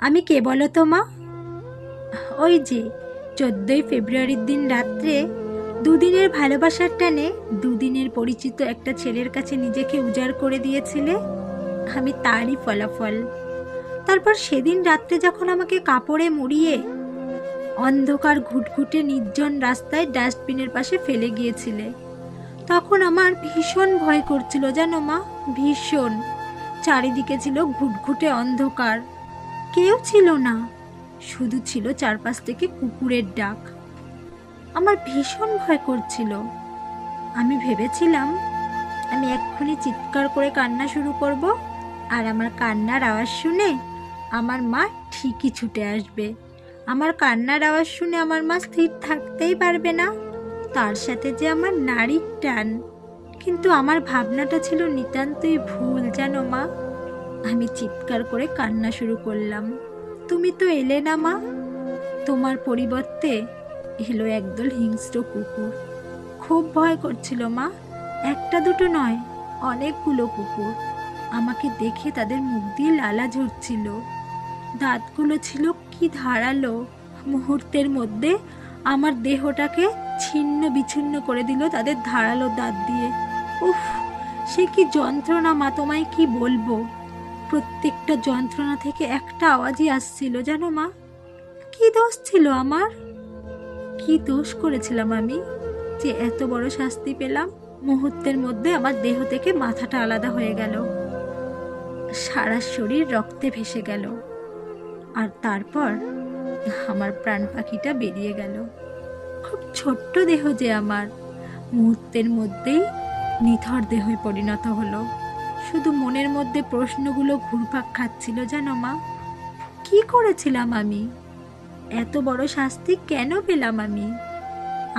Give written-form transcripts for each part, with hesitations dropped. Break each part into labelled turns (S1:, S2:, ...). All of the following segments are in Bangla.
S1: আমি কে বলো তো মা? ওই যে 14ই ফেব্রুয়ারির দিন রাত্রে দুদিনের ভালোবাসার টানে দুদিনের পরিচিত একটা ছেলের কাছে নিজেকে উজাড় করে দিয়েছিলে, আমি তারই ফলাফল। তারপর সেদিন রাত্রে যখন আমাকে কাপড়ে মুড়িয়ে অন্ধকার ঘুটঘুটে নির্জন রাস্তায় ডাস্টবিনের পাশে ফেলে গিয়েছিলে, তখন আমার ভীষণ ভয় করছিল জানো মা, ভীষণ। চারিদিকে ছিল ঘুটঘুটে অন্ধকার, কেউ ছিল না, শুধু ছিল চারপাশ থেকে কুকুরের ডাক। আমার ভীষণ ভয় করছিল। আমি ভেবেছিলাম আমি এক্ষুনি চিৎকার করে কান্না শুরু করব, আর আমার কান্নার আওয়াজ শুনে আমার মা ঠিকই ছুটে আসবে। আমার কান্নার আওয়াজ শুনে আমার মা স্থির থাকতেই পারবে না, তার সাথে যে আমার নারীর টান। কিন্তু আমার ভাবনাটা ছিল নিতান্তই ভুল জানো মা। আমি চিৎকার করে কান্না শুরু করলাম। তুমি তো এলে না মা, তোমার পরিবর্তে এলো একদল হিংস্র কুকুর। খুব ভয় করছিল মা, একটা দুটো নয়, অনেকগুলো কুকুর। আমাকে দেখে তাদের মুখ দিয়ে লালা ঝরছিল, দাঁতগুলো ছিল কি ধারালো। মুহূর্তের মধ্যে আমার দেহটাকে ছিন্ন বিচ্ছিন্ন করে দিল তাদের ধারালো দাঁত দিয়ে। উফ, সে কি যন্ত্রণা মা, তোমায় কি বলবো। প্রত্যেকটা যন্ত্রণা থেকে একটা আওয়াজই আসছিল জানো মা। কি দোষ ছিল আমার? কি দোষ করেছিলাম আমি যে এত বড় শাস্তি পেলাম? মুহূর্তের মধ্যে আমার দেহ থেকে মাথাটা আলাদা হয়ে গেল, সারা শরীর রক্তে ভেসে গেল, আর তারপর আমার প্রাণ পাখিটা বেরিয়ে গেল। খুব ছোট্ট দেহ যে আমার, মুহূর্তের মধ্যেই নিথর দেহে পরিণত হলো। শুধু মনের মধ্যে প্রশ্নগুলো ঘুরপাক খাচ্ছিল জানো মা। কি করেছিলাম আমি? এত বড় শাস্তি কেন পেলাম আমি?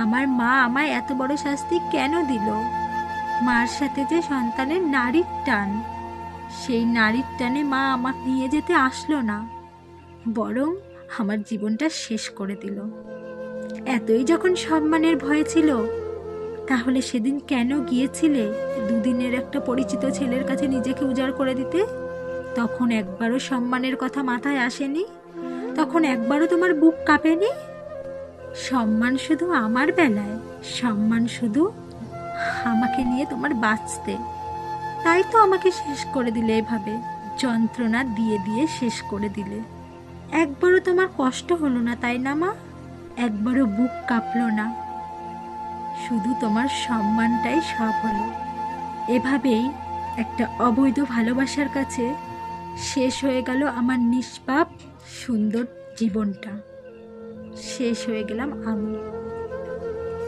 S1: আমার মা আমায় এত বড় শাস্তি কেন দিল? মার সাথে যে সন্তানের নারীর টান, সেই নারীর টানে মা আমাকে নিয়ে যেতে আসলো না, বরং আমার জীবনটা শেষ করে দিল। এতই যখন সম্মানের ভয় ছিল, তাহলে সেদিন কেন গিয়েছিলে দুদিনের একটা পরিচিত ছেলের কাছে নিজেকে উজাড় করে দিতে? তখন একবারও সম্মানের কথা মাথায় আসেনি? তখন একবারও তোমার বুক কাঁপেনি? সম্মান শুধু আমার বেলায়, সম্মান শুধু আমাকে নিয়ে তোমার বাঁচতে। তাই তো আমাকে শেষ করে দিলে এভাবে, যন্ত্রণা দিয়ে দিয়ে শেষ করে দিলে। একবারও তোমার কষ্ট হলো না তাই না মা? একবারও বুক কাঁপলো না? শুধু তোমার সম্মানটাই সব হলো। এভাবেই একটা অবৈধ ভালোবাসার কাছে শেষ হয়ে গেল আমার নিষ্পাপ সুন্দর জীবনটা। শেষ হয়ে গেলাম আমি।